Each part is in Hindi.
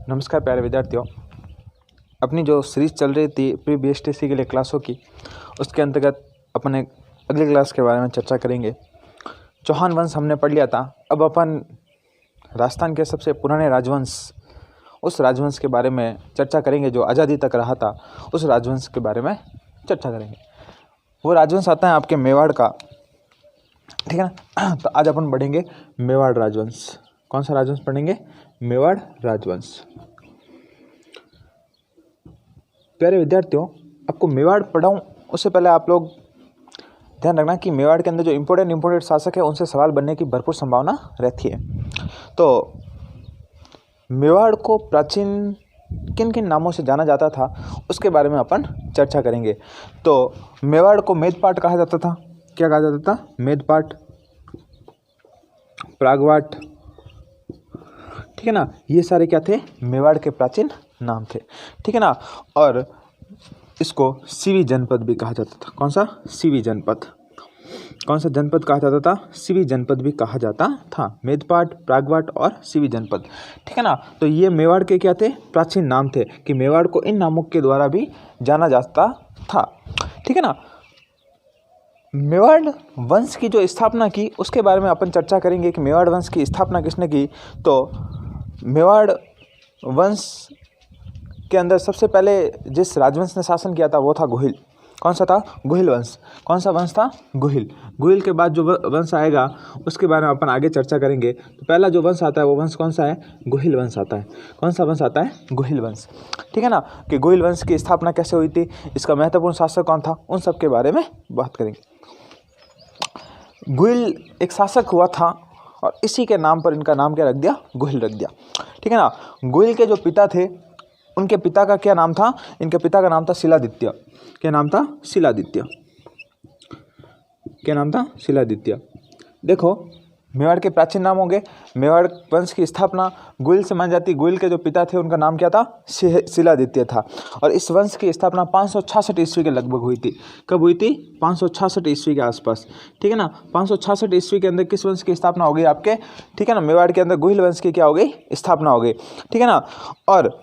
नमस्कार प्यारे विद्यार्थियों। अपनी जो सीरीज चल रही थी प्री BSTC के लिए क्लासों की, उसके अंतर्गत अपन एक अगली क्लास के बारे में चर्चा करेंगे। चौहान वंश हमने पढ़ लिया था। अब अपन राजस्थान के सबसे पुराने राजवंश, उस राजवंश के बारे में चर्चा करेंगे जो आज़ादी तक रहा था। उस राजवंश के बारे में चर्चा करेंगे। वो राजवंश आता है आपके मेवाड़ का, ठीक है ना। तो आज अपन पढ़ेंगे मेवाड़ राजवंश। कौन सा राजवंश पढ़ेंगे? मेवाड़ राजवंश। प्यारे विद्यार्थियों, आपको मेवाड़ पढ़ाऊँ उससे पहले आप लोग ध्यान रखना कि मेवाड़ के अंदर जो इम्पोर्टेंट शासक है उनसे सवाल बनने की भरपूर संभावना रहती है। तो मेवाड़ को प्राचीन किन किन नामों से जाना जाता था उसके बारे में अपन चर्चा करेंगे। तो मेवाड़ को मेदपाट कहा जाता था। क्या कहा जाता था? मेदपाट, प्रागवाट, ठीक है ना। ये सारे क्या थे? मेवाड़ के प्राचीन नाम थे, ठीक है ना। और इसको सीवी जनपद भी कहा जाता था। कौन सा? सीवी जनपद। कौन सा जनपद कहा जाता था? सीवी जनपद भी कहा जाता था। मेदपाट, प्रागवाट और सीवी जनपद, ठीक है ना। तो ये मेवाड़ के क्या थे? प्राचीन नाम थे कि मेवाड़ को इन नामों के द्वारा भी जाना जाता था, ठीक है ना। मेवाड़ वंश की जो स्थापना की उसके बारे में अपन चर्चा करेंगे कि मेवाड़ वंश की स्थापना किसने की। तो मेवाड़ वंश के अंदर सबसे पहले जिस राजवंश ने शासन किया था वो था गुहिल। कौन सा था? गुहिल वंश। कौन सा वंश था? गुहिल। गुहिल के बाद जो वंश आएगा उसके बारे में अपन आगे चर्चा करेंगे। तो पहला जो वंश आता है वो वंश कौन सा है? गुहिल वंश आता है। कौन सा वंश आता है? गुहिल वंश, ठीक है ना। कि गुहिल वंश की स्थापना कैसे हुई थी, इसका महत्वपूर्ण शासक कौन था, उन सब के बारे में बात करेंगे। गुहिल एक शासक हुआ था और इसी के नाम पर इनका नाम क्या रख दिया? गुहिल रख दिया, ठीक है ना। गुहिल के जो पिता थे उनके पिता का क्या नाम था? इनके पिता का नाम था शिलादित्य। क्या नाम था? शिलादित्य। क्या नाम था? शिलादित्य। देखो, मेवाड़ के प्राचीन नाम होंगे। मेवाड़ वंश की स्थापना गुहिल से मानी जाती। गुहिल के जो पिता थे उनका नाम क्या था? शिलादित्य था। और इस वंश की स्थापना 566 ईस्वी के लगभग हुई थी। कब हुई थी? 566 ईस्वी के आसपास, ठीक है ना। 566 ईस्वी के अंदर किस वंश की स्थापना हो गई आपके? ठीक है ना, मेवाड़ के अंदर गुहिल वंश की क्या हो गई? स्थापना हो गई, ठीक है ना। और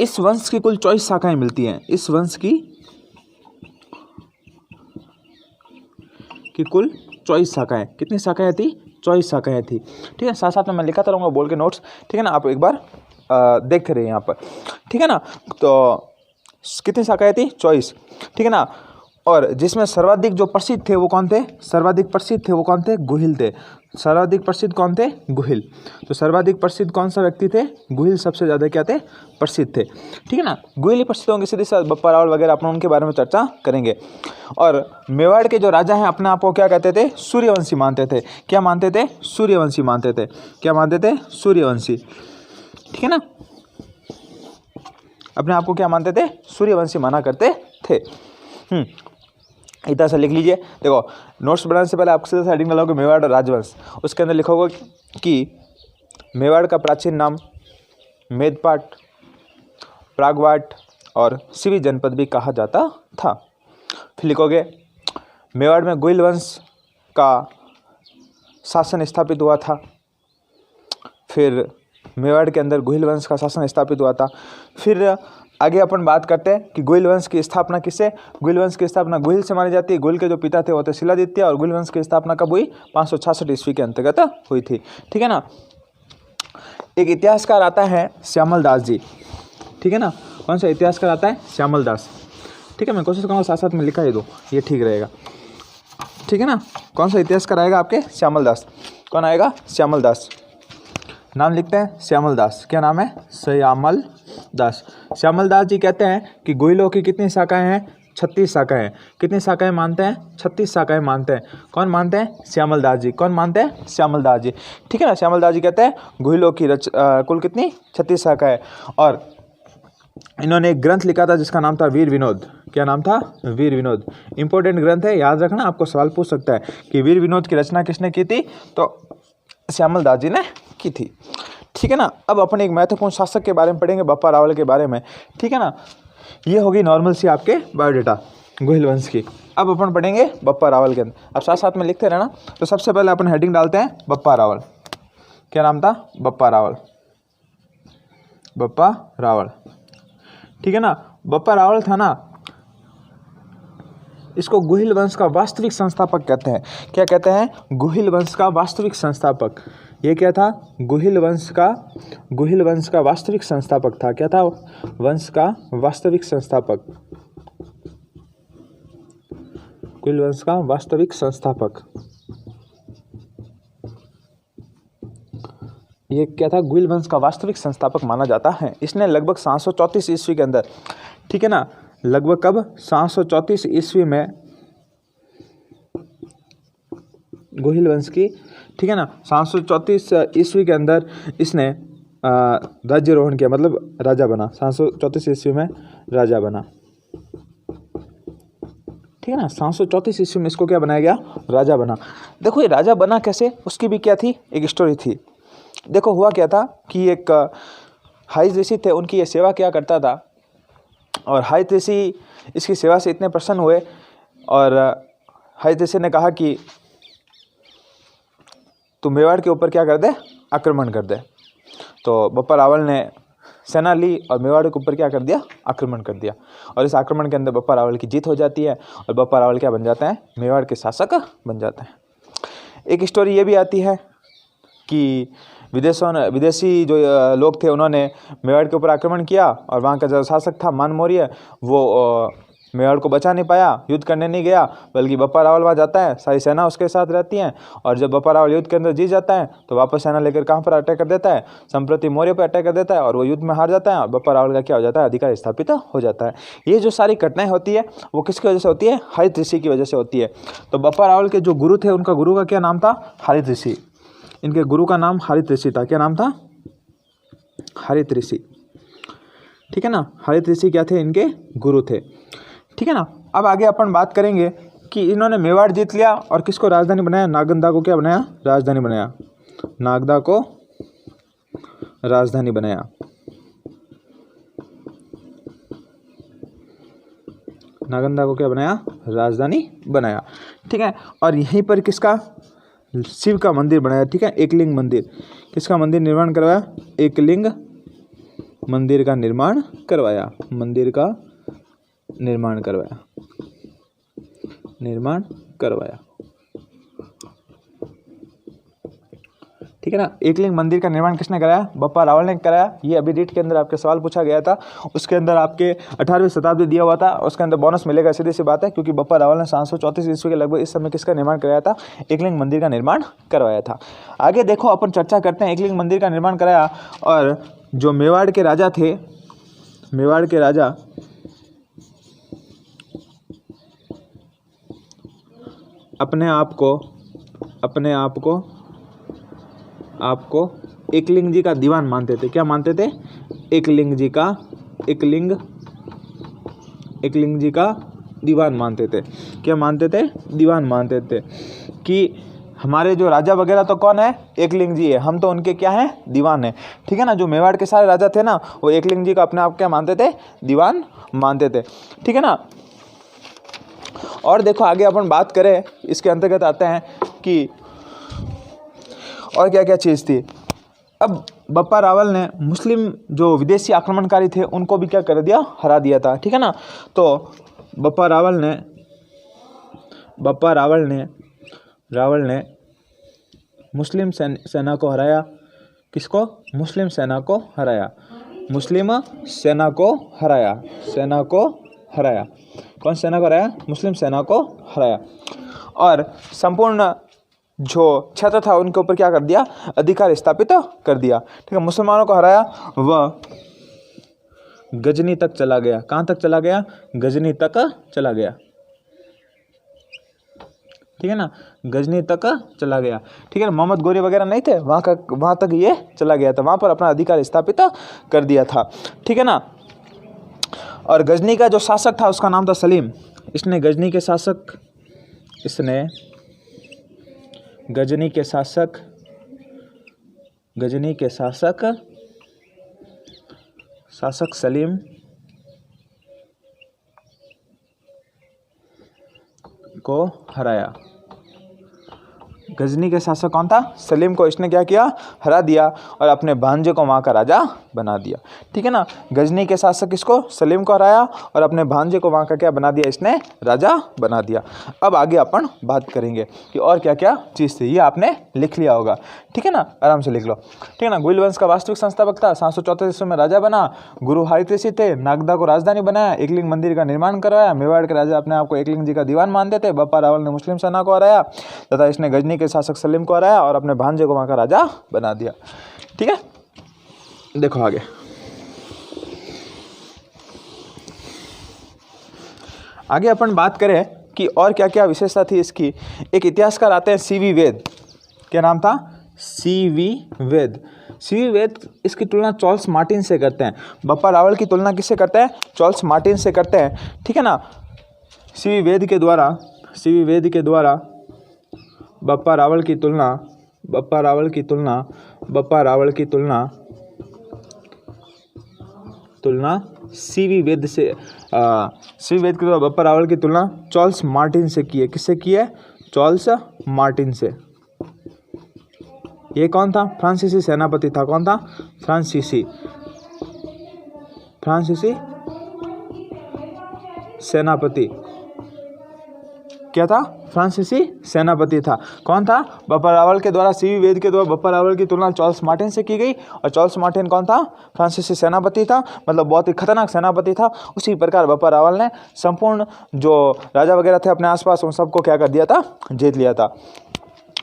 इस वंश की कुल 24 शाखाएं मिलती हैं। इस वंश की कुल 24 शाखाएं। कितनी शाखाएं थी? 24 शाखाएं थी, ठीक है। साथ साथ में मैं लिखाता रहूँगा बोल के नोट्स, ठीक है ना। आप एक बार देखते रहिए यहाँ पर, ठीक है ना। तो कितनी शाखाएं थी? 24, ठीक है ना। और जिसमें सर्वाधिक जो प्रसिद्ध थे वो कौन थे? सर्वाधिक प्रसिद्ध थे वो कौन थे? गुहिल थे। सर्वाधिक प्रसिद्ध कौन थे? गुहिल। तो सर्वाधिक प्रसिद्ध कौन सा व्यक्ति थे? गुहिल सबसे ज़्यादा क्या थे? प्रसिद्ध थे, ठीक है ना। गुहिल ही प्रसिद्ध होंगे, सीधे साथ बप्पा रावल वगैरह अपन उनके बारे में चर्चा करेंगे। और मेवाड़ के जो राजा हैं अपने आप को क्या कहते थे? सूर्यवंशी मानते थे। क्या मानते थे? सूर्यवंशी मानते थे। क्या मानते थे? सूर्यवंशी, ठीक है ना। अपने आप को क्या मानते थे? सूर्यवंशी माना करते थे। इतना सा लिख लीजिए। देखो, नोट्स बनाने से पहले आप सीधे हेडिंग डालोगे मेवाड़ राजवंश। उसके अंदर लिखोगे कि मेवाड़ का प्राचीन नाम मेदपाट, प्रागवाट और सीवी जनपद भी कहा जाता था। फिर लिखोगे मेवाड़ में गुहिल वंश का शासन स्थापित हुआ था। फिर मेवाड़ के अंदर गुहिल वंश का शासन स्थापित हुआ था। फिर आगे अपन बात करते हैं कि गुहिल वंश की स्थापना किससे? गुहिल वंश की स्थापना गुहिल से मानी जाती है। गुहिल के जो पिता थे वो थे शिलादित्य। और गुहिल वंश की स्थापना कब हुई? 566 ईस्वी के अंतर्गत हुई थी, ठीक है ना। एक इतिहासकार आता है श्यामल दास जी, ठीक है ना। कौन सा इतिहासकार आता है? श्यामल दास, ठीक है। मैं कोशिश करूँगा साथ साथ में लिखा ही दो, ये ठीक रहेगा, ठीक है ना। कौन सा इतिहासकार आएगा आपके? श्यामल दास। कौन आएगा? श्यामल दास। नाम लिखते हैं श्यामल दास। क्या नाम है? श्यामल दास। श्यामल दास जी कहते हैं कि गुहिलों की कितनी शाखाएं हैं? 36 शाखाएं हैं। कितनी शाखाएं मानते हैं? 36 शाखाएं मानते हैं। कौन मानते हैं? श्यामल दास जी। कौन मानते हैं? श्यामल दास जी, ठीक है ना। श्यामल दास जी कहते हैं गुहिलों की कुल कितनी? 36 शाखाएं। और इन्होंने एक ग्रंथ लिखा था जिसका नाम था वीर विनोद। क्या नाम था? वीर विनोद। इंपॉर्टेंट ग्रंथ है, याद रखना। आपको सवाल पूछ सकता है कि वीर विनोद की रचना किसने की थी? तो श्यामल दास जी ने की थी, ठीक है ना। अब अपन एक महत्वपूर्ण शासक के बारे में पढ़ेंगे, बप्पा रावल के बारे में, ठीक है ना। ये होगी नॉर्मल सी आपके बायोडाटा गुहिल वंश की। अब अपन पढ़ेंगे बप्पा रावल के अंदर। अब साथ साथ में लिखते रहना। तो सबसे पहले अपन हेडिंग डालते हैं बप्पा रावल। क्या नाम था? बप्पा रावल। बप्पा रावल, ठीक है ना। बप्पा रावल था ना, इसको गुहिल वंश का वास्तविक संस्थापक कहते हैं। क्या कहते हैं? गुहिल वंश का वास्तविक संस्थापक। ये क्या था? गुहिल वंश का वास्तविक संस्थापक था। क्या था? वंश का वास्तविक संस्थापक, गुहिल वंश का वास्तविक संस्थापक। ये क्या था? गुहिल वंश का वास्तविक संस्थापक माना जाता है। इसने लगभग 734 ईस्वी के अंदर, ठीक है ना, लगभग कब? 734 ईस्वी में गुहिल वंश की, ठीक है ना, 734 ईस्वी के अंदर इसने राज्यारोहण किया, मतलब राजा बना। 734 ईस्वी में राजा बना, ठीक है ना। 734 ईस्वी में इसको क्या बनाया गया? राजा बना। देखो ये राजा बना कैसे, उसकी भी क्या थी? एक स्टोरी थी। देखो हुआ क्या था कि एक हाई ऋषि थे, उनकी ये सेवा किया करता था, और हाई ऋषि इसकी सेवा से इतने प्रसन्न हुए, और हाई ऋषि ने कहा कि तू मेवाड़ के ऊपर क्या कर दे? आक्रमण कर दे। तो बप्पा रावल ने सेना ली और मेवाड़ के ऊपर क्या कर दिया? आक्रमण कर दिया। और इस आक्रमण के अंदर बप्पा रावल की जीत हो जाती है, और बप्पा रावल क्या बन जाते हैं? मेवाड़ के शासक बन जाते हैं। एक स्टोरी ये भी आती है कि विदेशी जो लोग थे, उन्होंने मेवाड़ के ऊपर आक्रमण किया, और वहाँ का जो शासक था मान मौर्य, वो मेवाड़ को बचा नहीं पाया, युद्ध करने नहीं गया, बल्कि बप्पा रावल वहाँ जाता है, सारी सेना उसके साथ रहती है, और जब बप्पा रावल युद्ध के अंदर जीत जाता है तो वापस सेना लेकर कहाँ पर अटैक कर देता है? संप्रति मौर्य पर अटैक कर देता है, और वो युद्ध में हार जाता है, और बप्पा रावल का क्या हो जाता है? अधिकार स्थापित हो जाता है। ये जो सारी घटनाएं होती है वो किसकी वजह से होती है? हरित ऋषि की वजह से होती है। तो बप्पा रावल के जो गुरु थे, उनका गुरु का क्या नाम था? हरित ऋषि। इनके गुरु का नाम हरित ऋषि था। क्या नाम था? हरित ऋषि, ठीक है ना। हरित ऋषि क्या थे? इनके गुरु थे, ठीक है ना। अब आगे अपन बात करेंगे कि इन्होंने मेवाड़ जीत लिया और किसको राजधानी बनाया? नागदा को क्या बनाया? राजधानी बनाया। नागदा को राजधानी बनाया। नागदा को क्या बनाया? राजधानी बनाया, ठीक है। और यहीं पर किसका? शिव का मंदिर बनाया, ठीक है, एकलिंग मंदिर। किसका मंदिर निर्माण करवाया? एकलिंग मंदिर का निर्माण करवाया। मंदिर का निर्माण करवाया, ठीक है ना। एकलिंग मंदिर का निर्माण किसने कराया? बप्पा रावल ने कराया। ये अभी रीट के अंदर आपके सवाल पूछा गया था, उसके अंदर आपके 18वीं शताब्दी दिया हुआ था, उसके अंदर बोनस मिलेगा, सीधी सी बात है, क्योंकि बप्पा रावल ने 734 ईस्वी के लगभग इस समय किसका निर्माण कराया था? एकलिंग मंदिर का निर्माण करवाया था। आगे देखो अपन चर्चा करते हैं। एकलिंग मंदिर का निर्माण कराया, और जो मेवाड़ के राजा थे, मेवाड़ के राजा अपने आप को एकलिंग जी का दीवान मानते थे। क्या मानते थे? एकलिंग जी का दीवान मानते थे। क्या मानते थे? दीवान मानते थे कि हमारे जो राजा वगैरह तो कौन है? एकलिंग जी है, हम तो उनके क्या हैं? दीवान है, ठीक है ना। जो मेवाड़ के सारे राजा थे ना, वो एकलिंग जी का अपने आप क्या मानते थे? दीवान मानते थे, ठीक है ना। और देखो आगे अपन बात करें, इसके अंतर्गत आते हैं कि और क्या क्या चीज़ थी। अब बप्पा रावल ने मुस्लिम जो विदेशी आक्रमणकारी थे उनको भी क्या कर दिया? हरा दिया था, ठीक है ना। तो बप्पा रावल ने मुस्लिम सेना को हराया। किसको? मुस्लिम सेना को हराया। कौन सेना को हराया? मुस्लिम सेना को हराया। और संपूर्ण जो क्षेत्र था उनके ऊपर क्या कर दिया? अधिकार स्थापित कर दिया, ठीक है। मुसलमानों को हराया, वह गजनी तक चला गया। कहाँ तक चला गया? गजनी तक चला गया, ठीक है ना। गजनी तक चला गया, ठीक है। मोहम्मद गोरी वगैरह नहीं थे, वहाँ तक ये चला गया था, वहाँ पर अपना अधिकार स्थापित कर दिया था, ठीक है ना। और गजनी का जो शासक था उसका नाम था सलीम। इसने गजनी के शासक सलीम को हराया। गजनी के शासक कौन था? सलीम को इसने क्या किया? हरा दिया और अपने भांजे को वहाँ का राजा बना दिया। ठीक है ना, गजनी के शासक इसको सलीम को हराया और अपने भांजे को वहाँ का क्या बना दिया? इसने राजा बना दिया। अब आगे अपन बात करेंगे कि और क्या क्या चीज़ थी। ये आपने लिख लिया होगा, ठीक है ना, आराम से लिख लो। ठीक है ना, गुहिल वंश का वास्तविक संस्थापक था, 734 ईस्वी में राजा बना, गुरु हरित ऋषि थे, नागदा को राजधानी बनाया, एकलिंग मंदिर का निर्माण करवाया, मेवाड़ के राजा अपने आप को एकलिंग जी का दीवान मानते थे, बप्पा रावल ने मुस्लिम सेना को हराया तथा इसने गजनी के शासक सलीम को हराया और अपने भांजे को वहाँ का राजा बना दिया। ठीक है, देखो आगे। आगे अपन बात करें कि और क्या क्या विशेषता थी इसकी। एक इतिहासकार आते हैं सीवी वेद, क्या नाम था? सीवी वेद। सीवी वेद इसकी तुलना चार्ल्स मार्टिन से करते हैं। बप्पा रावल की तुलना किससे करते हैं? चार्ल्स मार्टिन से करते हैं। ठीक है ना, सीवी वेद के द्वारा बप्पा रावल की तुलना सीवी वेद से सीवी वेद के द्वारा बप्पा रावल की तुलना चार्ल्स मार्टिन से की है। किससे की है? चार्ल्स मार्टिन से। ये कौन था? फ्रांसीसी सेनापति था। कौन था? फ्रांसीसी सेनापति। क्या था? फ्रांसीसी सेनापति था। कौन था? बप्पा रावल के द्वारा, सीवी वेद के द्वारा बप्पा रावल की तुलना चार्ल्स मार्टिन से की गई और चार्ल्स मार्टिन कौन था? फ्रांसीसी सेनापति था, मतलब बहुत ही खतरनाक सेनापति था। उसी प्रकार बप्पा रावल ने संपूर्ण जो राजा वगैरह थे अपने आसपास उन सबको क्या कर दिया था? जीत लिया था।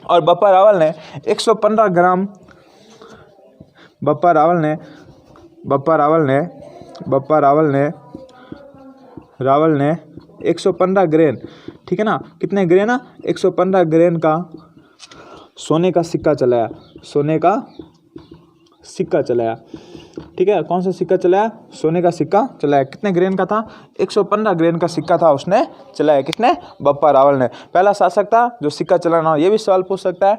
और बप्पा रावल ने 115 ग्राम बप्पा रावल ने 115 ग्रेन, ठीक है ना, कितने ग्रेन? 115 ग्रेन का सोने का सिक्का चलाया। ठीक है, कौन सा सिक्का चलाया? सोने का सिक्का चलाया। कितने ग्रेन का था? 115 ग्रेन का सिक्का था, उसने चलाया। किसने? बप्पा रावल ने। पहला शासक था जो सिक्का चलाना। ये भी सवाल पूछ सकता है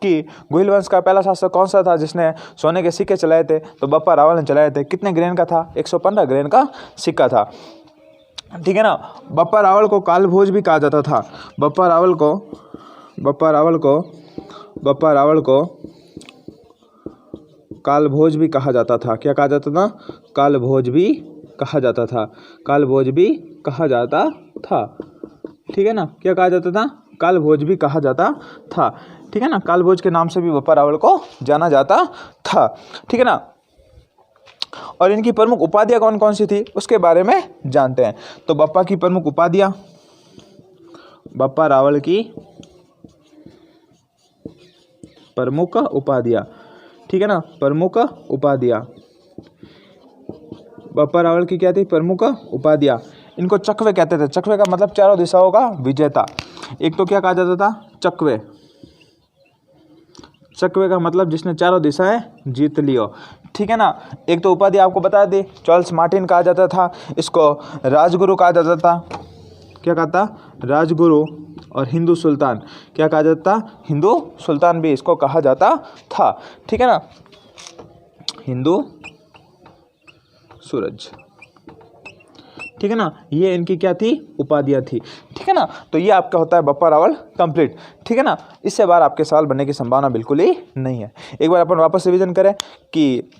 कि गुहिल वंश का पहला शासक कौन सा था जिसने सोने के सिक्के चलाए थे? तो बप्पा रावल ने चलाए थे। कितने ग्रेन का था? 115 ग्रेन का सिक्का था। ठीक है ना, बप्पा रावल को कालभोज भी कहा जाता था। बप्पा रावल को कालभोज भी कहा जाता था। क्या कहा जाता था? कालभोज भी कहा जाता था। ठीक है ना, क्या कहा जाता था? कालभोज भी कहा जाता था। ठीक है ना, कालभोज के नाम से भी बप्पा रावल को जाना जाता था। ठीक है ना, और इनकी प्रमुख उपाधियां कौन कौन सी थी उसके बारे में जानते हैं। तो बप्पा की प्रमुख उपाधियां, बप्पा रावल की प्रमुख उपाधियां, ठीक है ना, प्रमुख उपाधियां, बप्पा रावल की क्या थी? प्रमुख उपाधियां। इनको चकवे कहते थे। चकवे का मतलब चारों दिशाओं का विजेता। एक तो क्या कहा जाता था? चकवे। चकवे का मतलब जिसने चारों दिशाएं जीत लियो। ठीक है ना, एक तो उपाधि आपको बता दी, चार्ल्स मार्टिन कहा जाता था, इसको राजगुरु कहा जाता था। क्या कहा था? राजगुरु। और हिंदू सुल्तान, क्या कहा जाता? हिंदू सुल्तान भी इसको कहा जाता था। ठीक है ना, हिंदू सूरज। ठीक है ना, ये इनकी क्या थी? उपाधियां थी। ठीक है ना, तो ये आपका होता है बप्पा रावल कंप्लीट। ठीक है ना, इससे बार आपके सवाल बनने की संभावना बिल्कुल ही नहीं है। एक बार अपन वापस रिवीजन करें कि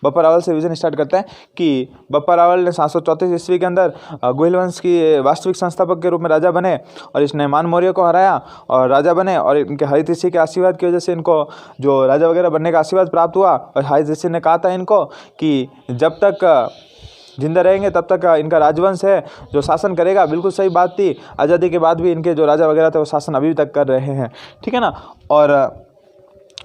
बप्पा रावल से रिवीजन स्टार्ट करते हैं कि बप्पा रावल ने 734 ईस्वी के अंदर गुहिल वंश की वास्तविक संस्थापक के रूप में राजा बने और इसने मान मौर्य को हराया और राजा बने और इनके हरित ऋषि के आशीर्वाद की वजह से इनको जो राजा वगैरह बनने का आशीर्वाद प्राप्त हुआ। और हरित ऋषि ने कहा था इनको कि जब तक जिंदा रहेंगे तब तक इनका राजवंश है जो शासन करेगा। बिल्कुल सही बात थी। आज़ादी के बाद भी इनके जो राजा वगैरह थे वो शासन अभी तक कर रहे हैं। ठीक है ना, और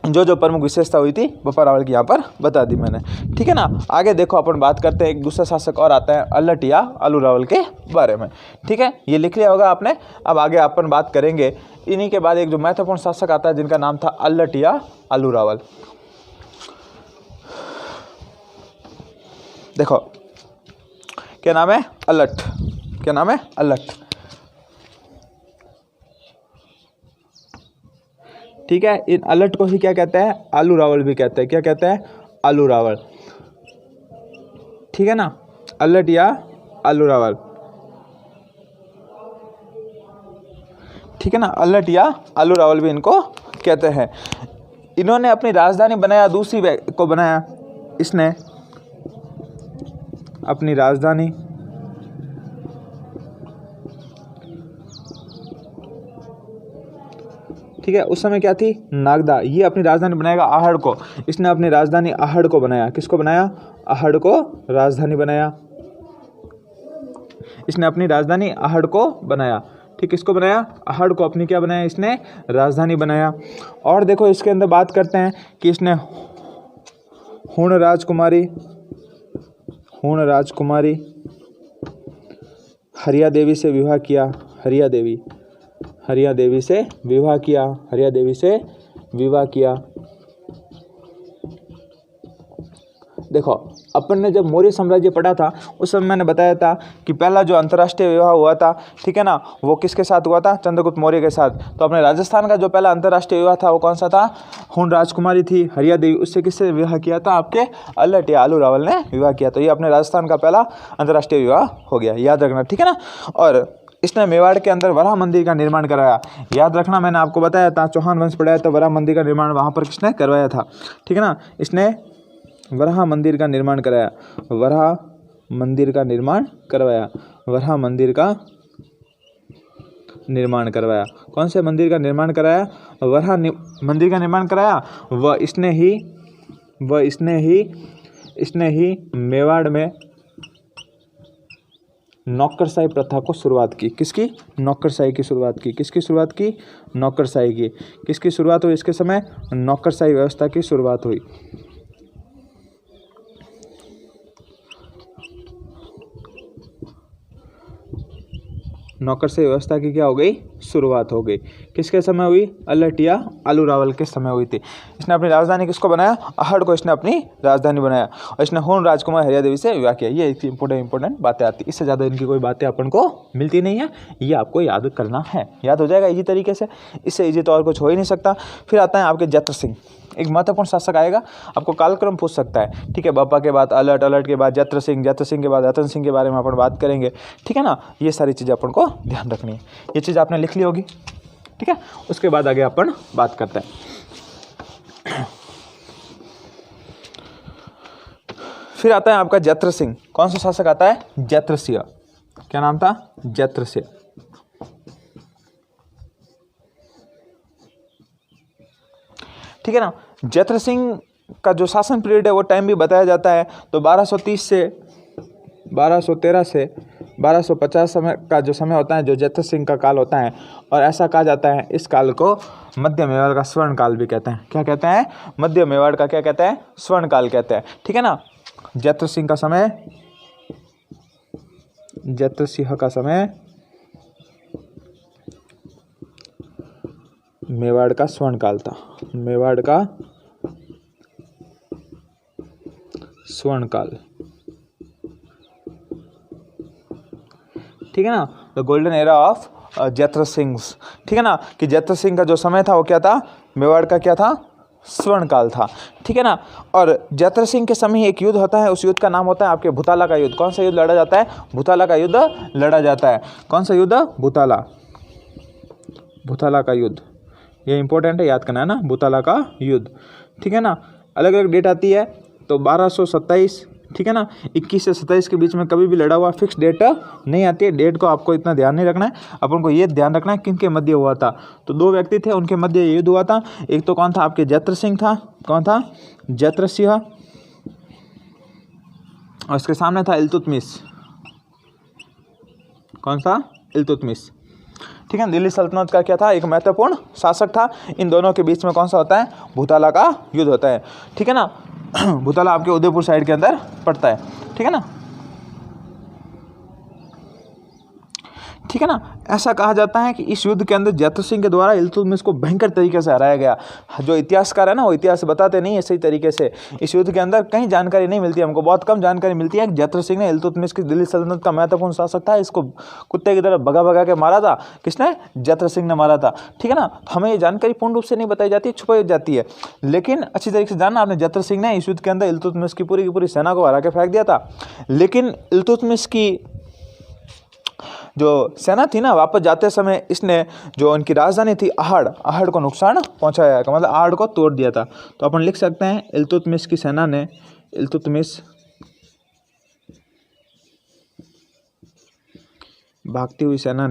जो प्रमुख विशेषता हुई थी बप्पा रावल की यहाँ पर बता दी मैंने। ठीक है ना, आगे देखो अपन बात करते हैं एक दूसरा शासक और आता है अल्लट या आलू रावल के बारे में। ठीक है, ये लिख लिया होगा आपने। अब आगे अपन बात करेंगे इन्हीं के बाद एक जो महत्वपूर्ण शासक आता है जिनका नाम था अल्लट या आलू रावल। देखो क्या नाम है? अल्लट। क्या नाम है? अल्लट। ठीक है, इन अल्लट को ही क्या कहते हैं? आलू रावल भी कहते हैं। क्या कहते हैं? आलू रावल। ठीक है ना, अल्लट या आलू रावल। ठीक है ना, अल्लट या आलू रावल भी इनको कहते हैं। इन्होंने अपनी राजधानी बनाया, दूसरी को बनाया, इसने अपनी राजधानी ठीक है, उस समय क्या थी, नागदा। ये अपनी राजधानी बनाएगा आहड़ को, इसने अपनी राजधानी आहड़ को बनाया। किसको बनाया, आहड़ को राजधानी बनाया, इसने अपनी राजधानी आहड़ को बनाया। ठीक, किसको बनाया, आहड़ को अपनी क्या बनाया, इसने राजधानी बनाया। और देखो इसके अंदर बात करते हैं कि इसने हुण राजकुमारी हरिया देवी से विवाह किया, हरिया देवी से विवाह किया। देखो अपन ने जब मौर्य साम्राज्य पढ़ा था उस समय मैंने बताया था कि पहला जो अंतर्राष्ट्रीय विवाह हुआ था, ठीक है ना, वो किसके साथ हुआ था, चंद्रगुप्त मौर्य के साथ। तो अपने राजस्थान का जो पहला अंतर्राष्ट्रीय विवाह था वो कौन सा था, हुण राजकुमारी थी हरिया देवी, उससे किससे विवाह किया था, आपके अल्लट या आलू रावल ने विवाह किया। तो ये अपने राजस्थान का पहला अंतर्राष्ट्रीय विवाह हो गया, याद रखना, ठीक है ना। और इसने मेवाड़ के अंदर वराह मंदिर का निर्माण कराया। याद रखना, मैंने आपको बताया था चौहान वंश पढ़ाया तो वराह मंदिर का निर्माण वहाँ पर किसने करवाया था, ठीक है ना। इसने वराह मंदिर का निर्माण कराया, वराह मंदिर का निर्माण करवाया। कौन से मंदिर का निर्माण कराया, वराह मंदिर का निर्माण कराया। इसने ही मेवाड़ में नौकरशाही प्रथा को शुरुआत की। किसकी, नौकरशाही की शुरुआत की। किसकी शुरुआत की, नौकरशाही की। किसकी शुरुआत हुई इसके समय, नौकरशाही व्यवस्था की शुरुआत हुई। नौकरशाही व्यवस्था की क्या हो गई, शुरुआत हो गई। किसके समय हुई, अल्लट या आलू रावल के समय हुई थी। इसने अपनी राजधानी किसको बनाया, आहड़ को इसने अपनी राजधानी बनाया। और इसने हुण राजकुमार हरिया देवी से विवाह किया। ये इंपॉर्टेंट बातें आती, इससे ज़्यादा इनकी कोई बातें अपन को मिलती नहीं है, ये आपको याद करना है, याद हो जाएगा इजी तरीके से, इससे इजी तो और कुछ हो ही नहीं सकता। फिर आता है आपके जत्र सिंह, एक महत्वपूर्ण शासक आएगा, आपको कालक्रम पूछ सकता है, ठीक है। बप्पा के बाद अल्लट, अल्लट के बाद जत्र सिंह के बाद रतन सिंह के बारे में अपन बात करेंगे, ठीक है ना। ये सारी चीज़ें अपन को ध्यान रखनी है, ये चीज़ आपने लिख ली होगी, ठीक है। उसके बाद आगे अपन बात करते हैं। फिर आता है आपका जत्र सिंह। कौन सा शासक आता है, जत्र सिंह। क्या नाम था, जत्र सिंह। ठीक है ना। जत्र सिंह का जो शासन पीरियड है वो टाइम भी बताया जाता है। तो 1230 से 1213 से 1250 समय का जो समय होता है, जो जत्र सिंह का काल होता है, और ऐसा कहा जाता है इस काल को मध्य मेवाड़ का स्वर्ण काल भी कहते हैं। क्या कहते हैं, मध्य मेवाड़ का क्या कहते हैं, स्वर्ण काल कहते हैं, ठीक है ना। जत्र सिंह का समय मेवाड़ का स्वर्ण काल था, मेवाड़ का स्वर्ण काल, ठीक है ना। The golden era of Jatra Singh, ठीक है ना, कि जत्र सिंह का जो समय था वो क्या था, मेवाड़ का क्या था, स्वर्ण काल था, ठीक है ना। और जत्र सिंह के समय एक युद्ध होता है, उस युद्ध का नाम होता है आपके भूताला का युद्ध। कौन सा युद्ध लड़ा जाता है, भूताला का युद्ध लड़ा जाता है। कौन सा युद्ध, भूताला का युद्ध, ये इंपॉर्टेंट है, याद करना है ना, भूताला का युद्ध, ठीक है ना। अलग अलग डेट आती है, तो 1227, ठीक है ना, 21 से 27 के बीच में कभी भी लड़ा हुआ फिक्स डेट नहीं आती है। डेट को आपको इतना ध्यान नहीं रखना है, अपन को ये ध्यान रखना है किनके मध्य हुआ था। तो दो व्यक्ति थे, उनके मध्य युद्ध हुआ था। एक तो कौन था, आपके जत्र सिंह था। कौन था, जत्र सिंह, और उसके सामने था इल्तुतमिश। कौन सा, इल्तुतमिश, ठीक है। दिल्ली सल्तनत का क्या था, एक महत्वपूर्ण शासक था। इन दोनों के बीच में कौन सा होता है, भूताला का युद्ध होता है, ठीक है ना। भूताला आपके उदयपुर साइड के अंदर पड़ता है, ठीक है ना, ठीक है ना। ऐसा कहा जाता है कि इस युद्ध के अंदर जत्र सिंह के द्वारा इल्तुतमिश को भयंकर तरीके से हराया गया। जो इतिहासकार है ना, वो इतिहास बताते नहीं है सही तरीके से। इस युद्ध के अंदर कहीं जानकारी नहीं मिलती, हमको बहुत कम जानकारी मिलती है कि जत्र सिंह ने इल्तुतमिश की दिल्ली सल्तनत का महत्वपूर्ण शासक था, इसको कुत्ते की तरह भगा भगा के मारा था। किसने, जत्र सिंह ने मारा था, ठीक है ना। तो हमें ये जानकारी पूर्ण रूप से नहीं बताई जाती, छुपाई जाती है। लेकिन अच्छी तरीके से जानना आपने, जत्र सिंह ने इस युद्ध के अंदर इल्तुतमिश की पूरी सेना को हरा के फेंक दिया था। लेकिन इल्तुतमिश की जो सेना थी ना, वापस जाते समय इसने जो उनकी राजधानी थी आहड़ को नुकसान पहुंचाया, का मतलब आहड़ को तोड़ दिया था। तो अपन लिख सकते हैं इल्तुतमिश की सेना ने, इल्तुतमिश भागती हुई सेना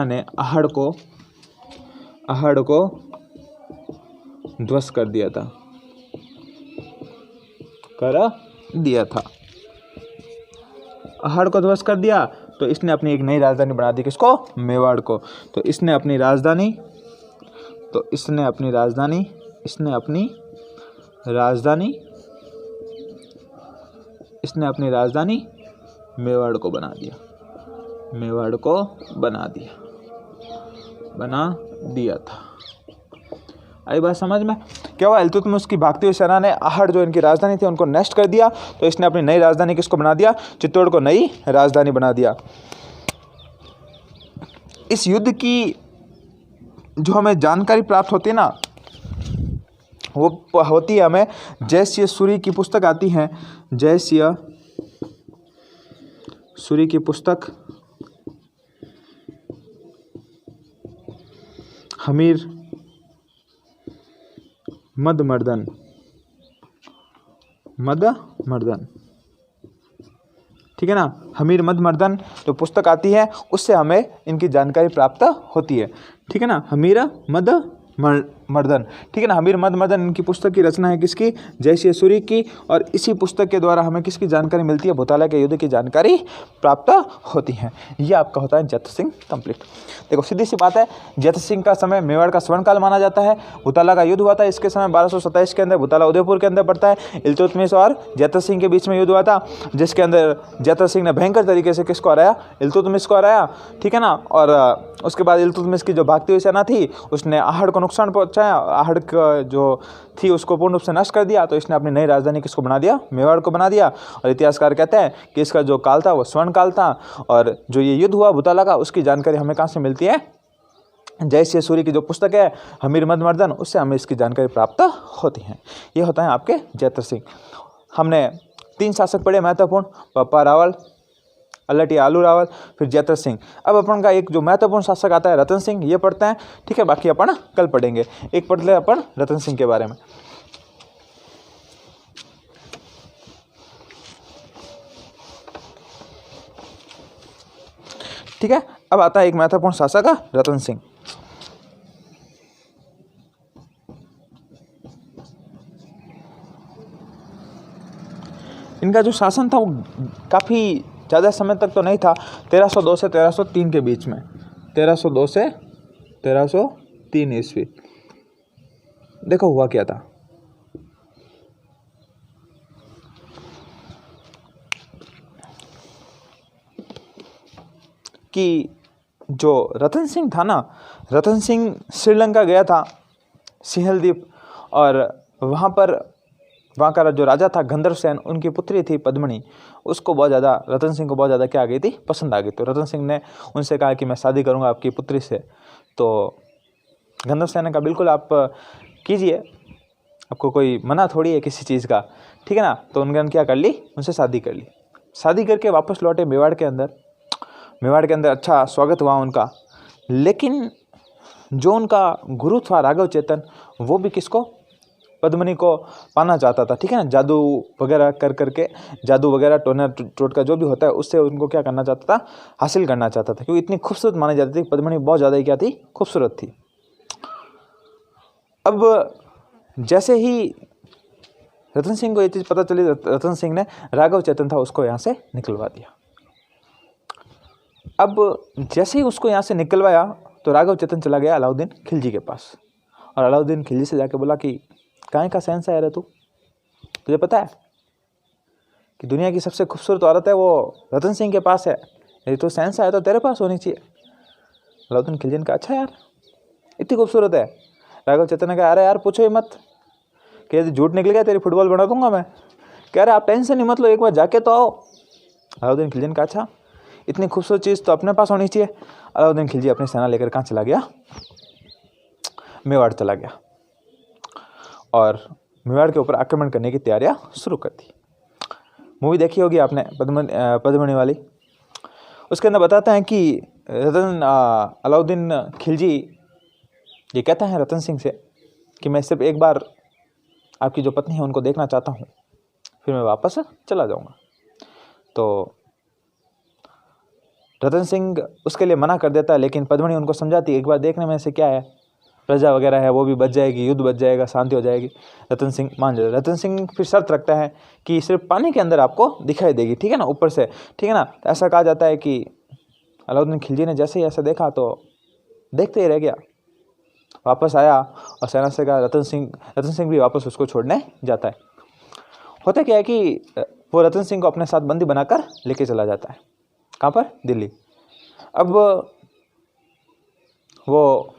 ने आहड़ को ध्वस्त कर दिया था। आहड़ को ध्वस्त कर दिया तो इसने अपनी एक नई राजधानी बना दी, किसको? मेवाड़ को। तो इसने अपनी राजधानी मेवाड़ को बना दिया था। आई बात समझ में? क्या हुआ? इल्तुतमिश की भागती हुई सेना ने आहड़ जो इनकी राजधानी थी उनको नष्ट कर दिया, तो इसने अपनी नई राजधानी किसको बना दिया? चित्तौड़ को नई राजधानी बना दिया। इस युद्ध की जो हमें जानकारी प्राप्त होती है ना, वो होती है हमें जयसिंह सूरी की पुस्तक आती है, जयसिंह सूरी की पुस्तक हमीर मदमर्दन, ठीक है ना, हमीर मदमर्दन जो पुस्तक आती है उससे हमें इनकी जानकारी प्राप्त होती है, ठीक है ना, हमीर मदमर्दन, ठीक है ना। हमीर मदमर्दन इनकी पुस्तक की रचना है किसकी? जयसिंह सूरी की। और इसी पुस्तक के द्वारा हमें किसकी जानकारी मिलती है? भुताला के युद्ध की जानकारी प्राप्त होती है। ये आपका होता है जैत सिंह कंप्लीट। देखो सीधी सी बात है, जैत सिंह का समय मेवाड़ का स्वर्णकाल माना जाता है। भुताला का युद्ध हुआ था इसके समय 1227 के अंदर, भुताला उदयपुर के अंदर पड़ता है। इल्तुतमिश और जैत सिंह के बीच में युद्ध हुआ था, जिसके अंदर जैत सिंह ने भयंकर तरीके से किसको हराया? इल्तुतमिश को हराया, ठीक है ना। और उसके बाद इल्तुतमिश की जो भागती हुई सेना थी उसने आहड़ को नुकसान पहुंचाया, आहड़ का जो थी उसको पूर्ण रूप से नष्ट कर दिया। तो इसने अपनी नई राजधानी किसको बना दिया? मेवाड़ को बना दिया। और इतिहासकार कहते हैं कि इसका जो काल था वो स्वर्ण काल था। और जो ये युद्ध हुआ भुताला का, उसकी जानकारी हमें कहाँ से मिलती है? जयसिंह सूरी की जो पुस्तक है हमीर मदमर्दन, उससे हमें इसकी जानकारी प्राप्त होती है। ये होता है आपके जैत सिंह। हमने 3 शासक पढ़े महत्वपूर्ण, पप्पा रावल, अल्लटिया आलू रावल, फिर जैत सिंह। अब अपन का एक जो महत्वपूर्ण शासक आता है रतन सिंह, ये पढ़ते हैं, ठीक है। बाकी अपन कल पढ़ेंगे। एक पढ़ ले अपन रतन सिंह के बारे में, ठीक है। अब आता है एक महत्वपूर्ण शासक रतन सिंह। इनका जो शासन था वो काफ़ी ज़्यादा समय तक तो नहीं था, 1302 से 1303 के बीच में, 1302 से 1303 ईस्वी। देखो हुआ क्या था कि जो रतन सिंह था ना, रतन सिंह श्रीलंका गया था, सिंहल द्वीप, और वहाँ का जो राजा था गंधर्व सेन, उनकी पुत्री थी पद्मनी, उसको बहुत ज़्यादा रतन सिंह को बहुत ज़्यादा क्या आ गई थी? पसंद आ गई। तो रतन सिंह ने उनसे कहा कि मैं शादी करूँगा आपकी पुत्री से। तो गंधर्व सेन ने कहा बिल्कुल आप कीजिए, आपको कोई मना थोड़ी है किसी चीज़ का, ठीक है ना। तो उन्होंने क्या कर ली? उनसे शादी कर ली। शादी करके वापस लौटे मेवाड़ के अंदर अच्छा स्वागत हुआ उनका। लेकिन जो उनका गुरु था राघव चेतन, वो भी किसको? पद्मनी को पाना चाहता था, ठीक है ना। जादू वगैरह करके जादू वगैरह टोटका जो भी होता है उससे उनको क्या करना चाहता था? हासिल करना चाहता था, क्योंकि इतनी खूबसूरत मानी जाती थी पद्मनी, बहुत ज़्यादा ही क्या थी? खूबसूरत थी। अब जैसे ही रतन सिंह को ये चीज़ पता चली, रतन सिंह ने राघव चेतन था उसको यहाँ से निकलवा दिया। अब जैसे ही उसको यहाँ से निकलवाया तो राघव चेतन चला गया अलाउद्दीन खिलजी के पास, और अलाउद्दीन खिलजी से जाके बोला कि काहे का शहंशाह है तू? तुझे पता है कि दुनिया की सबसे खूबसूरत औरत है वो रतन सिंह के पास है, यदि तो शहंशाह है तो तेरे पास होनी चाहिए। अलाउद्दीन खिलजी ने कहा अच्छा यार इतनी खूबसूरत है। राघव चेतन ने कहा अरे यार पूछो ही मत, कि यदि झूठ निकल गया तेरी फुटबॉल बना दूंगा मैं। कह रहे आप टेंशन नहीं मत लो, एक बार जाके तो आओ। अलाउद्दीन खिलजी ने कहा अच्छा इतनी खूबसूरत चीज़ तो अपने पास होनी चाहिए। अलाउद्दीन खिलजी अपनी सेना लेकर कहाँ चला गया? मेवाड़ चला गया, और मेवाड़ के ऊपर आक्रमण करने की तैयारियां शुरू कर दी। मूवी देखी होगी आपने पद्मनी वाली। उसके अंदर बताते हैं कि अलाउद्दीन खिलजी ये कहता है रतन सिंह से कि मैं सिर्फ एक बार आपकी जो पत्नी है उनको देखना चाहता हूँ, फिर मैं वापस चला जाऊँगा। तो रतन सिंह उसके लिए मना कर देता है, लेकिन पद्मनी उनको समझाती है एक बार देखने में से क्या है, प्रजा वगैरह है वो भी बच जाएगी, युद्ध बच जाएगा, शांति हो जाएगी। रतन सिंह मान जाता है। रतन सिंह फिर शर्त रखता है कि सिर्फ पानी के अंदर आपको दिखाई देगी, ठीक है ना, ऊपर से, ठीक है ना। तो ऐसा कहा जाता है कि अलाउद्दीन खिलजी ने जैसे ही ऐसा देखा तो देखते ही रह गया, वापस आया और सेना से कहा रतन सिंह भी वापस उसको छोड़ने जाता है। होता क्या है कि वो रतन सिंह को अपने साथ बंदी बनाकर लेके चला जाता है। कहाँ पर? दिल्ली। अब वो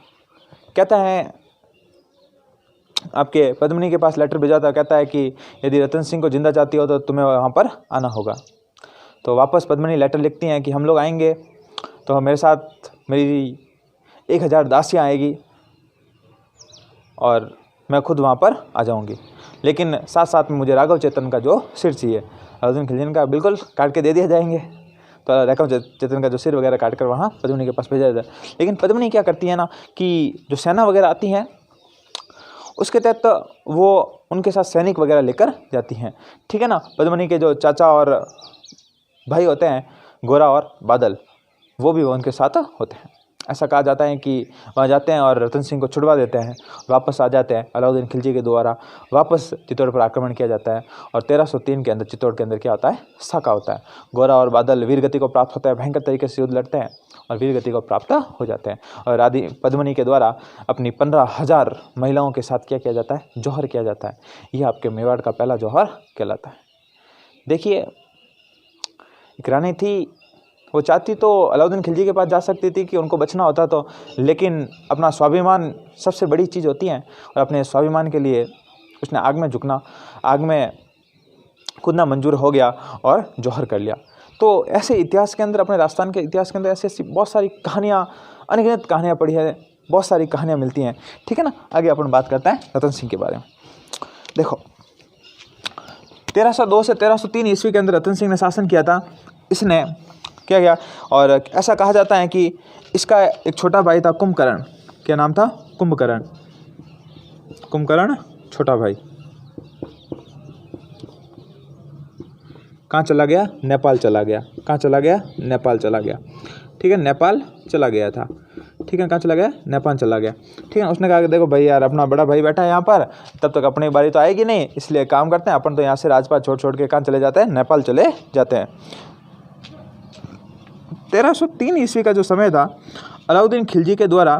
कहता है आपके पद्मनी के पास लेटर भेजा था, कहता है कि यदि रतन सिंह को जिंदा चाहती हो तो तुम्हें वहाँ पर आना होगा। तो वापस पद्मनी लेटर लिखती हैं कि हम लोग आएंगे तो मेरे साथ मेरी 1000 दासियाँ आएगी और मैं खुद वहाँ पर आ जाऊँगी, लेकिन साथ साथ में मुझे राघव चेतन का जो सिर चाहिए। अलाउद्दीन खिलजी का बिल्कुल काट के दे दिया जाएंगे। तो राघव चेतन का जो सिर वगैरह काट कर वहाँ पद्मनी के पास भेजा जाता है। लेकिन पद्मनी क्या करती है ना कि जो सेना वगैरह आती है उसके तहत वो उनके साथ सैनिक वगैरह लेकर जाती हैं, ठीक है ना। पद्मनी के जो चाचा और भाई होते हैं गोरा और बादल, वो भी उनके साथ होते हैं। ऐसा कहा जाता है कि वहाँ जाते हैं और रतन सिंह को छुड़वा देते हैं, वापस आ जाते हैं। अलाउद्दीन खिलजी के द्वारा वापस चित्तौड़ पर आक्रमण किया जाता है और 1303 के अंदर चित्तौड़ के अंदर क्या होता है? साका होता है। गोरा और बादल वीर गति को प्राप्त होता है, भयंकर तरीके से युद्ध लड़ते हैं और वीर गति को प्राप्त हो जाते हैं। और रानी पद्मनी के द्वारा अपनी 15,000 महिलाओं के साथ क्या किया जाता है? जौहर किया जाता है। यह आपके मेवाड़ का पहला जौहर कहलाता है। देखिए, एक रानी थी, वो चाहती तो अलाउद्दीन खिलजी के पास जा सकती थी कि उनको बचना होता तो, लेकिन अपना स्वाभिमान सबसे बड़ी चीज़ होती है और अपने स्वाभिमान के लिए उसने आग में झुकना, आग में कूदना मंजूर हो गया और जौहर कर लिया। तो ऐसे इतिहास के अंदर, अपने राजस्थान के इतिहास के अंदर ऐसी बहुत सारी कहानियाँ, अनगिनत कहानियाँ पढ़ी है, बहुत सारी कहानियाँ मिलती हैं, ठीक है ना। आगे अपन बात करते हैं रतन सिंह के बारे में। देखो, 1302 से 1303 ईस्वी के अंदर रतन सिंह ने शासन किया था। इसने क्या किया, और ऐसा कहा जाता है कि इसका एक छोटा भाई था कुंभकर्ण। क्या नाम था? कुंभकर्ण छोटा भाई। कहाँ चला गया? नेपाल चला गया। कहाँ चला गया? नेपाल चला गया, ठीक है, नेपाल चला गया था, ठीक है। कहाँ चला गया? नेपाल चला गया, ठीक है। उसने कहा कि देखो भाई यार, अपना बड़ा भाई बैठा है यहाँ पर, तब तक अपनी बारी तो आएगी नहीं, इसलिए काम करते हैं अपन तो यहाँ से राजपाट छोड़ के कहाँ चले जाते हैं? नेपाल चले जाते हैं। 1303 ईस्वी का जो समय था, अलाउद्दीन खिलजी के द्वारा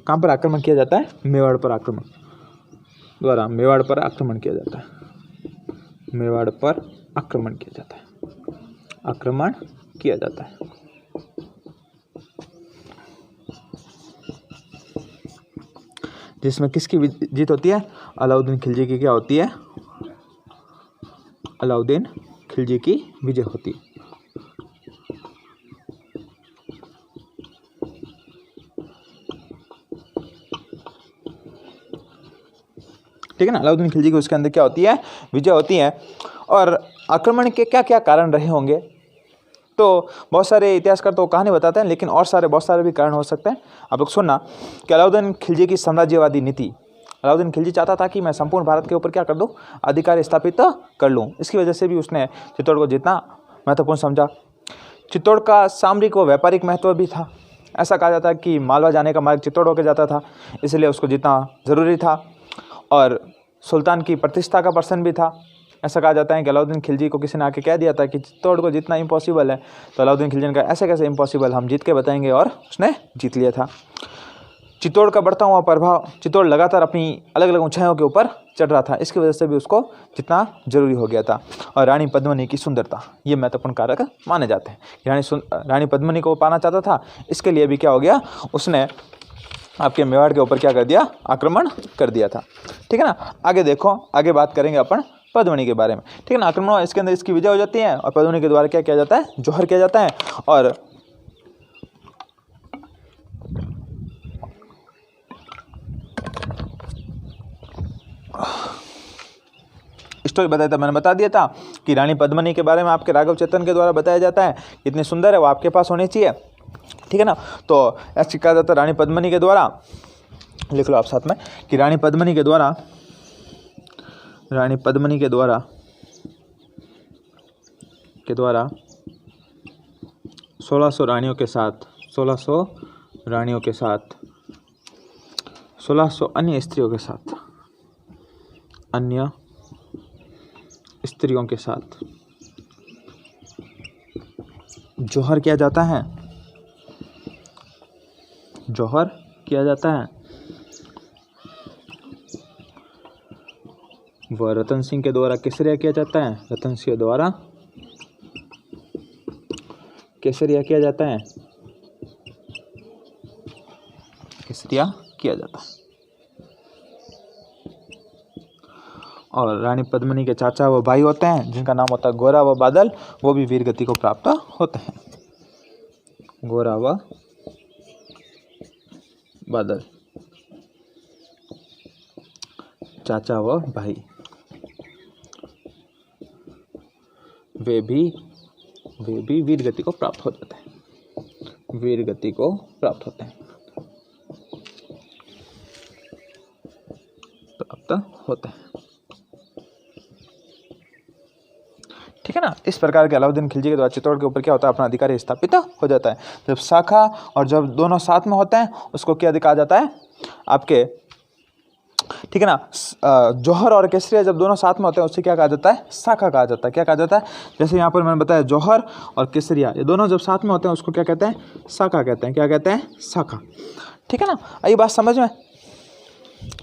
कहाँ पर आक्रमण किया जाता है? मेवाड़ पर आक्रमण किया जाता है। आक्रमण किया जाता है। जिसमें किसकी जीत होती है? अलाउद्दीन खिलजी की क्या होती है? अलाउद्दीन खिलजी की विजय होती है। ठीक है ना। अलाउद्दीन खिलजी की उसके अंदर क्या होती है? विजय होती है। और आक्रमण के क्या क्या कारण रहे होंगे, तो बहुत सारे इतिहासकार तो कहानी बताते हैं, लेकिन और बहुत सारे भी कारण हो सकते हैं। आप लोग सुनना कि अलाउद्दीन खिलजी की साम्राज्यवादी नीति। अलाउद्दीन खिलजी चाहता था कि मैं संपूर्ण भारत के ऊपर क्या कर दूं? अधिकार स्थापित कर लूं। इसकी वजह से भी उसने चित्तौड़ को जितना महत्वपूर्ण समझा। चित्तौड़ का सामरिक व व्यापारिक महत्व भी था। ऐसा कहा जाता है कि मालवा जाने का मार्ग चित्तौड़ होकर जाता था, इसलिए उसको जितना ज़रूरी था। और सुल्तान की प्रतिष्ठा का प्रश्न भी था। ऐसा कहा जाता है कि अलाउद्दीन खिलजी को किसी ने आके कह दिया था कि चित्तौड़ को जितना इम्पॉसिबल है, तो अलाउद्दीन खिलजी ने कहा ऐसे कैसे इम्पॉसिबल, हम जीत के बताएंगे, और उसने जीत लिया था। चित्तौड़ का बढ़ता हुआ प्रभाव, चित्तौड़ लगातार अपनी अलग अलग ऊंचाइयों के ऊपर चढ़ रहा था, इसकी वजह से भी उसको जितना जरूरी हो गया था। और रानी पद्मिनी की सुंदरता, ये महत्वपूर्ण कारक माने जाते हैं। रानी पद्मिनी को पाना चाहता था, इसके लिए भी क्या हो गया, उसने आपके मेवाड़ के ऊपर क्या कर दिया? आक्रमण कर दिया था। ठीक है ना। आगे देखो, आगे बात करेंगे अपन पद्मिनी के बारे में। ठीक है ना। आक्रमण इसके अंदर इसकी विजय हो जाती है और पद्मिनी के द्वारा क्या किया जाता है? जौहर किया जाता है। और स्टोरी बताया था, मैंने बता दिया था कि रानी पद्मिनी के बारे में आपके राघव चेतन के द्वारा बताया जाता है, इतनी सुंदर है, वो आपके पास होनी चाहिए, ठीक है ना। तो ऐसे कहा जाता है रानी पद्मिनी के द्वारा, लिख लो आप साथ में कि रानी पद्मिनी के द्वारा 1600 रानियों के साथ 1600 अन्य स्त्रियों के साथ जौहर किया जाता है, वह रतन सिंह के द्वारा केसरिया किया जाता है, रतन सिंह द्वारा केसरिया किया जाता है, और रानी पद्मिनी के चाचा व भाई होते हैं जिनका नाम होता है गोरा व बादल, वो भी वीर गति को प्राप्त होते हैं। गोरा व बादल, चाचा व भाई, वे भी वीर गति को प्राप्त हो जाते हैं, ठीक है ना। इस प्रकार के अलाउद्दीन खिलजी के द्वारा चित्तौड़ के ऊपर क्या होता है, अपना अधिकार स्थापित हो जाता है। जब शाखा और जब दोनों साथ में होते हैं उसको क्या कहा जाता है आपके, ठीक है ना। जौहर और केसरिया जब दोनों साथ में होते हैं उससे क्या कहा जाता है, शाखा कहा जाता है। क्या कहा जाता है, जैसे यहाँ पर मैंने बताया जौहर और केसरिया ये दोनों जब साथ में होते हैं उसको क्या कहते हैं, शाखा कहते हैं। क्या कहते हैं, शाखा, ठीक है ना। आई बात समझ में,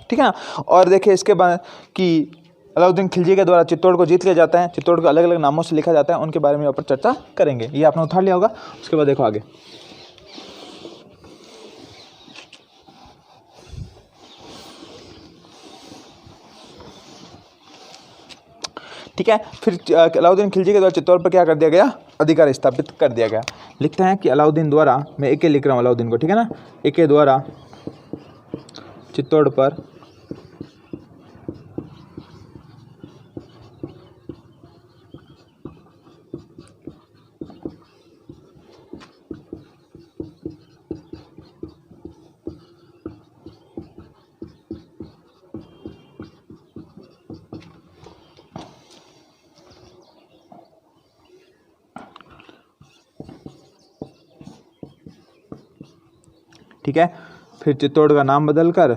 ठीक है ना। और देखिए इसके बाद कि अलाउद्दीन खिलजी के द्वारा चित्तौड़ को जीत लिया जाता है, चित्तौड़ को अलग अलग नामों से लिखा जाता है, उनके बारे में यहाँ पर चर्चा करेंगे। ये आपने उतार लिया होगा, उसके बाद देखो आगे, ठीक है। फिर अलाउद्दीन खिलजी के द्वारा चित्तौड़ पर क्या कर दिया गया, अधिकार स्थापित कर दिया गया। लिखते हैं कि अलाउद्दीन द्वारा, मैं एक लिख रहा हूँ अलाउद्दीन को, ठीक है ना, एक द्वारा चित्तौड़ पर ठीक है। फिर चित्तौड़ का नाम बदलकर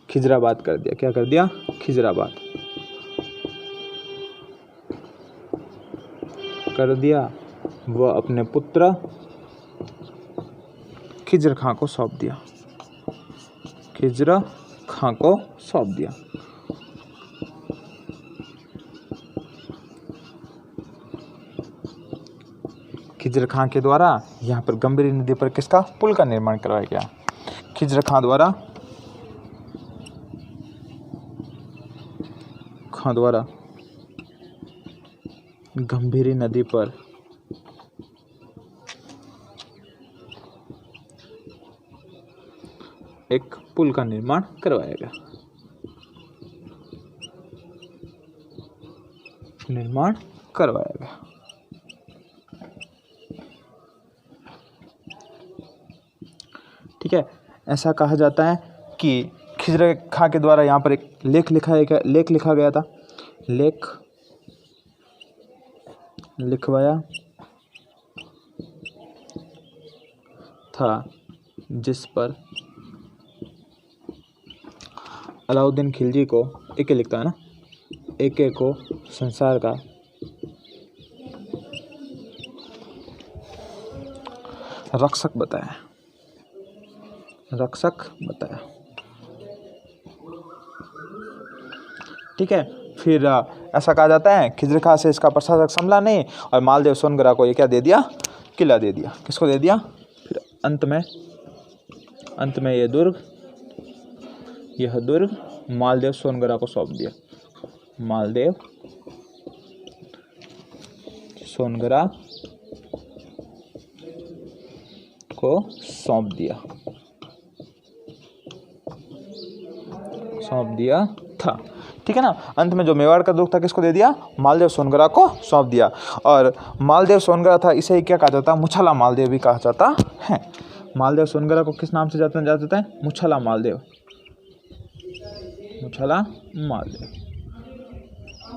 खिजराबाद कर दिया। क्या कर दिया, खिजराबाद कर दिया। वह अपने पुत्र खिजर खां को सौंप दिया, खिजर खां के द्वारा यहाँ पर गंभीरी नदी पर किसका, पुल का निर्माण करवाया गया। खिजर खां द्वारा गंभीरी नदी पर एक पुल का निर्माण करवाया गया, ठीक है। ऐसा कहा जाता है कि खिजर खां के द्वारा यहाँ पर एक लेख लिखवाया था, जिस पर अलाउद्दीन खिलजी को एक लिखता है ना, एक को संसार का रक्षक बताया। ठीक है। फिर ऐसा कहा जाता है खिजर खां से इसका प्रशासक संभला नहीं और मालदेव सोनगरा को ये क्या दे दिया, किला दे दिया। किसको दे दिया, फिर अंत में यह दुर्ग मालदेव सोनगरा को सौंप दिया। मालदेव सोनगरा को सौंप दिया था। ठीक है ना। अंत में जो मेवाड़ का दुख था किसको दे दिया, मालदेव सोनगरा को सौंप दिया। और मालदेव सोनगरा था, इसे ही क्या कहा जाता है, मुछला मालदेव भी कहा जाता है। मालदेव सोनगरा को किस नाम से जाता है, मुछला मालदेव, मुछला मालदेव।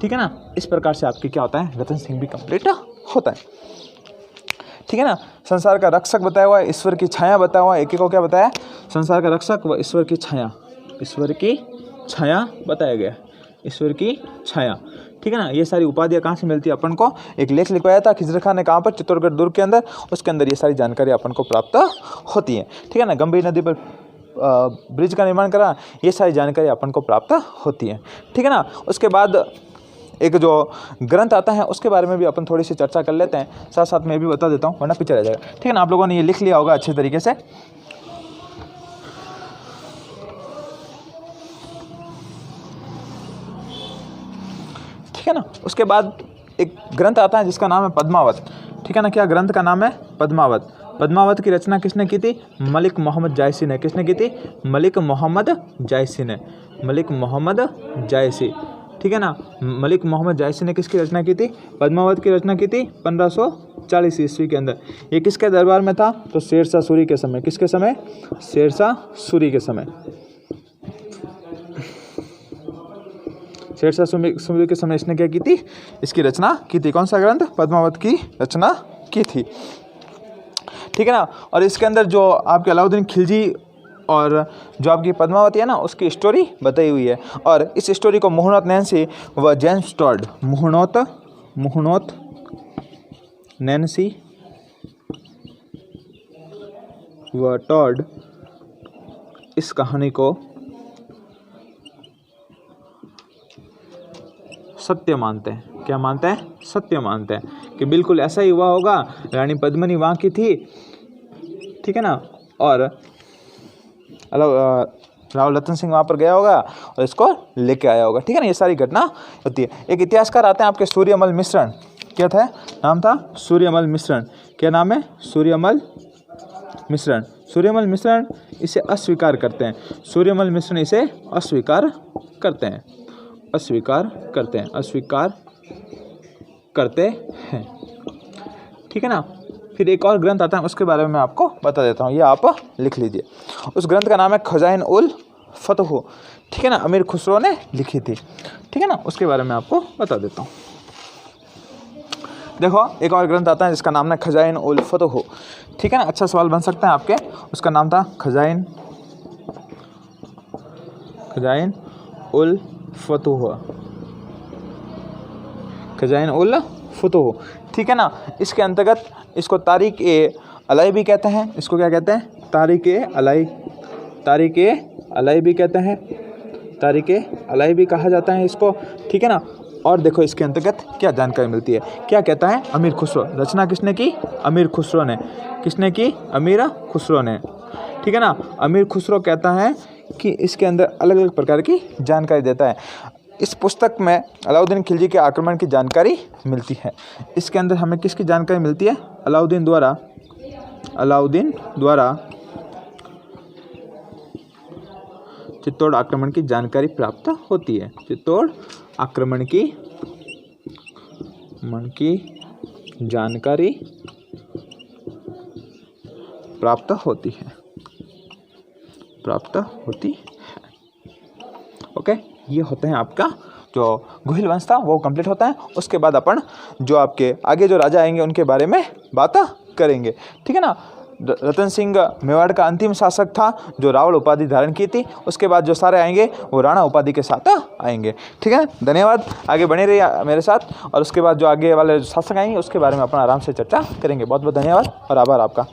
ठीक है ना। इस प्रकार से आपके क्या होता है, रतन सिंह भी कंप्लीट होता है। ठीक है ना। संसार का रक्षक बताया हुआ है, ईश्वर की छाया बताया हुआ है। एक को क्या बताया, संसार का रक्षक व ईश्वर की छाया, ईश्वर की छाया बताया गया, ईश्वर की छाया। ठीक है ना। ये सारी उपाधियाँ कहाँ से मिलती है अपन को, एक लेख लिखवाया था खिजर खान ने, कहाँ पर, चित्तौड़गढ़ दुर्ग के अंदर। उसके अंदर ये सारी जानकारी अपन को प्राप्त होती है। ठीक है ना। गंभीर नदी पर ब्रिज का निर्माण करा, ये सारी जानकारी अपन को प्राप्त होती है। ठीक है ना। उसके बाद एक जो ग्रंथ आता है उसके बारे में भी अपन थोड़ी सी चर्चा कर लेते हैं, साथ साथ में भी बता देता हूँ वरना पीछे रह जाएगा। ठीक है ना। आप लोगों ने ये लिख लिया होगा अच्छे तरीके से। ठीक है ना। उसके बाद एक ग्रंथ आता है जिसका नाम है पद्मावत। ठीक है ना। क्या ग्रंथ का नाम है, पद्मावत। पद्मावत की रचना किसने की थी, मलिक मोहम्मद जायसी ने। किसने की थी, मलिक मोहम्मद जायसी ने, मलिक मोहम्मद जायसी। ठीक है ना। मलिक मोहम्मद जायसी ने किसकी रचना की थी, पद्मावत की रचना की थी 1540 ईस्वी के अंदर। ये किसके दरबार में था, तो शेरशाह सूरी के समय। किसके समय, शेरशाह सूरी के समय, शेरशाह सूरी के समय इसने क्या की थी, इसकी रचना की थी। कौन सा ग्रंथ, पद्मावत की रचना की थी। ठीक है ना। और इसके अंदर जो आपके अलाउद्दीन खिलजी और जो आपकी पद्मावती है ना, उसकी स्टोरी बताई हुई है। और इस स्टोरी को मुहनोत नैन्सी व जेम्स टॉड, मुहनोत नैन्सी व टॉड इस कहानी को सत्य मानते हैं। क्या मानते हैं, सत्य मानते हैं कि बिल्कुल ऐसा ही हुआ होगा। रानी पद्मिनी वहाँ की थी। ठीक है ना। और राव रतन सिंह वहाँ पर गया होगा और इसको लेके आया होगा। ठीक है ना। ये सारी घटना होती है। एक इतिहासकार आते हैं आपके सूर्यमल मिश्रण। क्या था, नाम था सूर्यमल मिश्रण। क्या नाम है, सूर्यमल मिश्रण। सूर्यमल मिश्रण इसे अस्वीकार करते हैं। सूर्यमल मिश्रण इसे अस्वीकार करते हैं, अस्वीकार करते हैं, अस्वीकार करते हैं। ठीक है ना। फिर एक और ग्रंथ आता है उसके बारे में मैं आपको बता देता हूँ, ये आप लिख लीजिए। उस ग्रंथ का नाम है खजाइन उल फतह। ठीक है ना। अमीर खुसरो ने लिखी थी। ठीक है ना। उसके बारे में आपको बता देता हूँ। देखो एक और ग्रंथ आता है जिसका नाम है खजाइन उल फतह। ठीक है ना। अच्छा सवाल बन सकता है आपके। उसका नाम था खजाइन उल फतह, खजाइन उल फतह। ठीक है ना। इसके अंतर्गत इसको तारीख ए अलाई भी कहते हैं। इसको क्या कहते हैं, तारीख ए अलाई भी कहते हैं, तारीख ए अलाई भी कहा जाता है इसको। ठीक है ना। और देखो इसके अंतर्गत क्या जानकारी मिलती है, क्या कहता है, अमीर खुसरो। रचना किसने की, अमीर खुसरो ने। किसने की, अमीर खुसरो ने। ठीक है ना। अमीर खुसरो कहता है कि इसके अंदर अलग अलग प्रकार की जानकारी देता है। इस पुस्तक में अलाउद्दीन खिलजी के आक्रमण की जानकारी मिलती है। इसके अंदर हमें किसकी जानकारी मिलती है, अलाउद्दीन द्वारा चित्तौड़ आक्रमण की जानकारी प्राप्त होती है। चित्तौड़ आक्रमण की जानकारी प्राप्त होती है, ओके। ये होते हैं आपका जो गोहिल वंश था वो कंप्लीट होता है। उसके बाद अपन जो आपके आगे जो राजा आएंगे उनके बारे में बात करेंगे। ठीक है ना। रतन सिंह मेवाड़ का अंतिम शासक था जो रावल उपाधि धारण की थी। उसके बाद जो सारे आएंगे वो राणा उपाधि के साथ आएंगे। ठीक है। धन्यवाद। आगे बने रहिए मेरे साथ। और उसके बाद जो आगे वाले शासक आएंगे उसके बारे में अपन आराम से चर्चा करेंगे। बहुत बहुत धन्यवाद और आभार आपका।